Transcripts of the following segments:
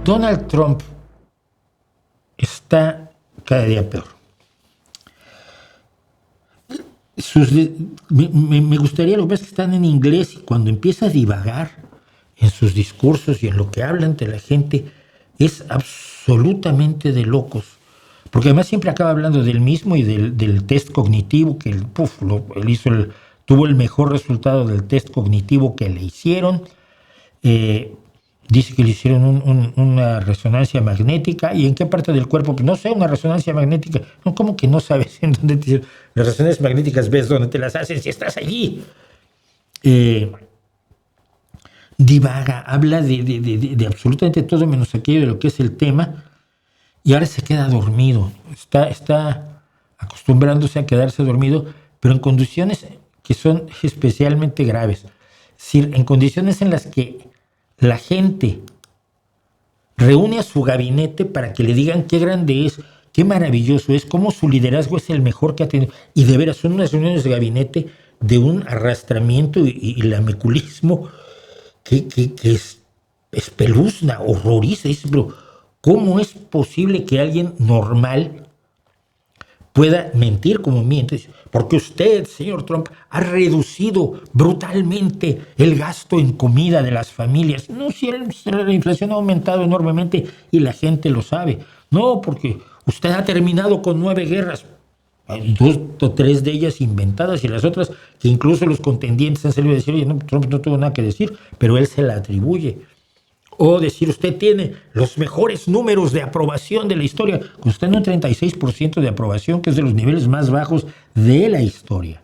Donald Trump está cada día peor. Me gustaría, lo que pasa es que están en inglés, y cuando empieza a divagar en sus discursos y en lo que habla ante la gente, es absolutamente de locos. Porque además siempre acaba hablando del mismo y del test cognitivo, que él tuvo el mejor resultado del test cognitivo que le hicieron. Dice que le hicieron una resonancia magnética. ¿Y en qué parte del cuerpo? Pues no sé, una resonancia magnética. No, ¿cómo que no sabes en dónde te hicieron? Las resonancias magnéticas ves dónde te las hacen si estás allí. Divaga, habla de absolutamente todo menos aquello de lo que es el tema, y ahora se queda dormido. Está acostumbrándose a quedarse dormido, pero en condiciones que son especialmente graves. Es decir, en condiciones en las que la gente reúne a su gabinete para que le digan qué grande es, qué maravilloso es, cómo su liderazgo es el mejor que ha tenido. Y de veras, son unas reuniones de gabinete de un arrastramiento y lameculismo que espeluzna, horroriza. Dice, pero ¿cómo es posible que alguien normal pueda mentir como miente? Porque usted, señor Trump, ha reducido brutalmente el gasto en comida de las familias. No, si la inflación ha aumentado enormemente y la gente lo sabe. No, porque usted ha terminado con 9 guerras. Hay 2 o 3 de ellas inventadas, y las otras que incluso los contendientes han salido a decir, oye, no, Trump no tuvo nada que decir, pero él se la atribuye. O decir, usted tiene los mejores números de aprobación de la historia, con usted en un 36% de aprobación, que es de los niveles más bajos de la historia.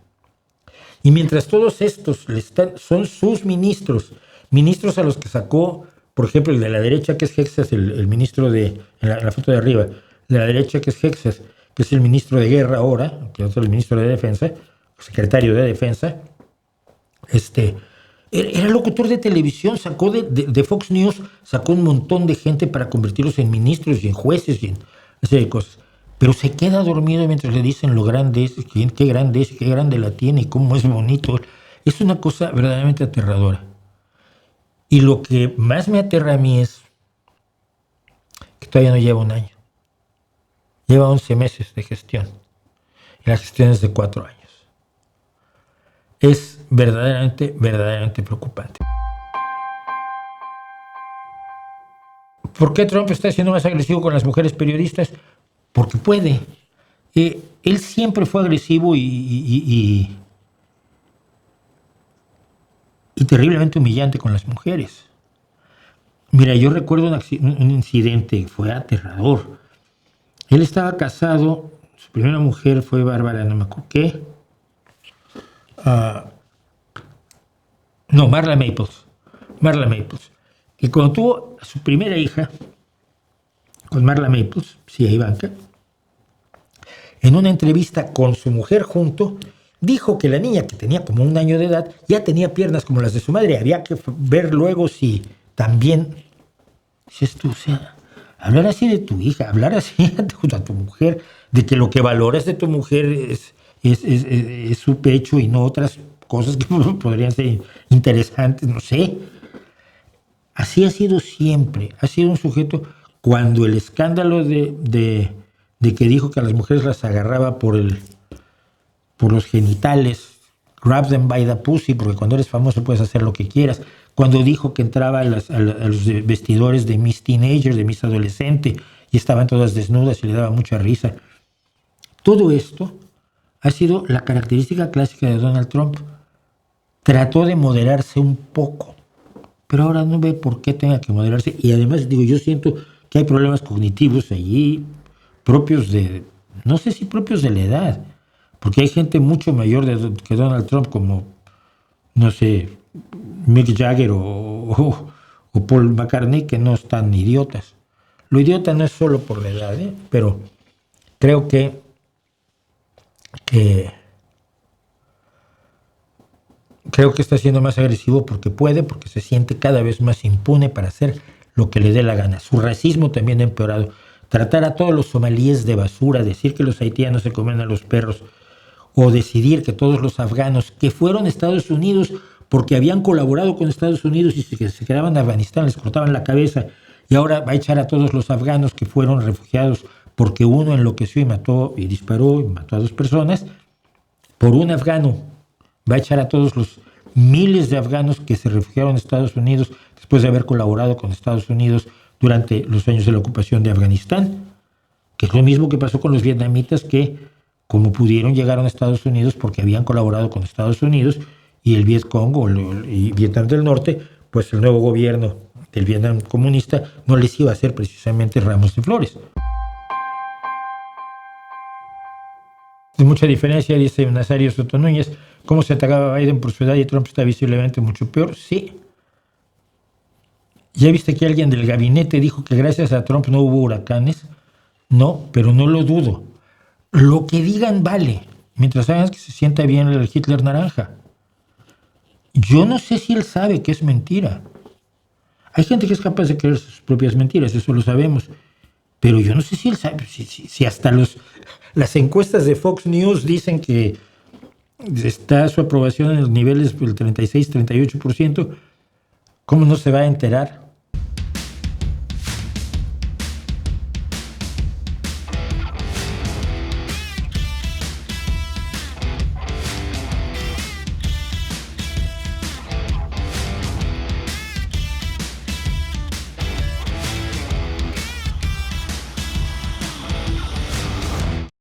Y mientras todos estos son sus ministros a los que sacó, por ejemplo, el de la derecha, que es Hexas, el ministro en la foto de arriba, de la derecha, que es Hexas, que es el ministro de Guerra ahora, que es el ministro de Defensa, secretario de Defensa, era locutor de televisión, sacó de Fox News, sacó un montón de gente para convertirlos en ministros y en jueces y en esa serie de cosas. Pero se queda dormido mientras le dicen lo grande es, qué grande es, qué grande la tiene y cómo es bonito. Es una cosa verdaderamente aterradora. Y lo que más me aterra a mí es que todavía no lleva un año. Lleva 11 meses de gestión. Y la gestión es de 4 años. Es verdaderamente preocupante. ¿Por qué Trump está siendo más agresivo con las mujeres periodistas? Porque puede. Él siempre fue agresivo y terriblemente humillante con las mujeres. Mira, yo recuerdo un incidente, fue aterrador. Él estaba casado, su primera mujer fue Bárbara, no me acuerdo qué. Marla Maples. Y cuando tuvo a su primera hija, con Marla Maples, sí, Ivanka, en una entrevista con su mujer junto, dijo que la niña, que tenía como 1 año de edad, ya tenía piernas como las de su madre. Había que ver luego si también... Dices tú, o sea, hablar así de tu hija, hablar así a tu mujer, de que lo que valoras de tu mujer es su pecho y no otras cosas que podrían ser interesantes, no sé. Así ha sido siempre. Ha sido un sujeto, cuando el escándalo de que dijo que a las mujeres las agarraba por los genitales, grab them by the pussy, porque cuando eres famoso puedes hacer lo que quieras. Cuando dijo que entraba a los vestidores de Miss Teenager, de Miss Adolescente, y estaban todas desnudas y le daba mucha risa. Todo esto ha sido la característica clásica de Donald Trump. Trató de moderarse un poco, pero ahora no ve por qué tenga que moderarse. Y además, yo siento que hay problemas cognitivos allí propios no sé si propios de la edad, porque hay gente mucho mayor que Donald Trump, como, no sé, Mick Jagger o Paul McCartney, que no están idiotas. Lo idiota no es solo por la edad, pero creo que está siendo más agresivo porque puede, porque se siente cada vez más impune para hacer lo que le dé la gana. Su racismo también ha empeorado. Tratar a todos los somalíes de basura, decir que los haitianos se comen a los perros, o decidir que todos los afganos que fueron a Estados Unidos porque habían colaborado con Estados Unidos y que se quedaban en Afganistán, les cortaban la cabeza y ahora va a echar a todos los afganos que fueron refugiados porque uno enloqueció y disparó y mató a 2 personas. Por un afgano va a echar a todos los miles de afganos que se refugiaron en Estados Unidos después de haber colaborado con Estados Unidos durante los años de la ocupación de Afganistán, que es lo mismo que pasó con los vietnamitas que, como pudieron, llegaron a Estados Unidos porque habían colaborado con Estados Unidos, y el Vietcong y Vietnam del Norte, pues el nuevo gobierno del Vietnam comunista no les iba a hacer precisamente ramos de flores. Hay mucha diferencia, dice Nazario Soto Núñez. ¿Cómo se atacaba a Biden por su edad y Trump está visiblemente mucho peor? Sí. ¿Ya viste que alguien del gabinete dijo que gracias a Trump no hubo huracanes? No, pero no lo dudo. Lo que digan vale, mientras hagan que se sienta bien el Hitler naranja. Yo no sé si él sabe que es mentira. Hay gente que es capaz de creer sus propias mentiras, eso lo sabemos. Pero yo no sé si él sabe, si hasta las encuestas de Fox News dicen que está su aprobación en los niveles del 36-38%, ¿cómo no se va a enterar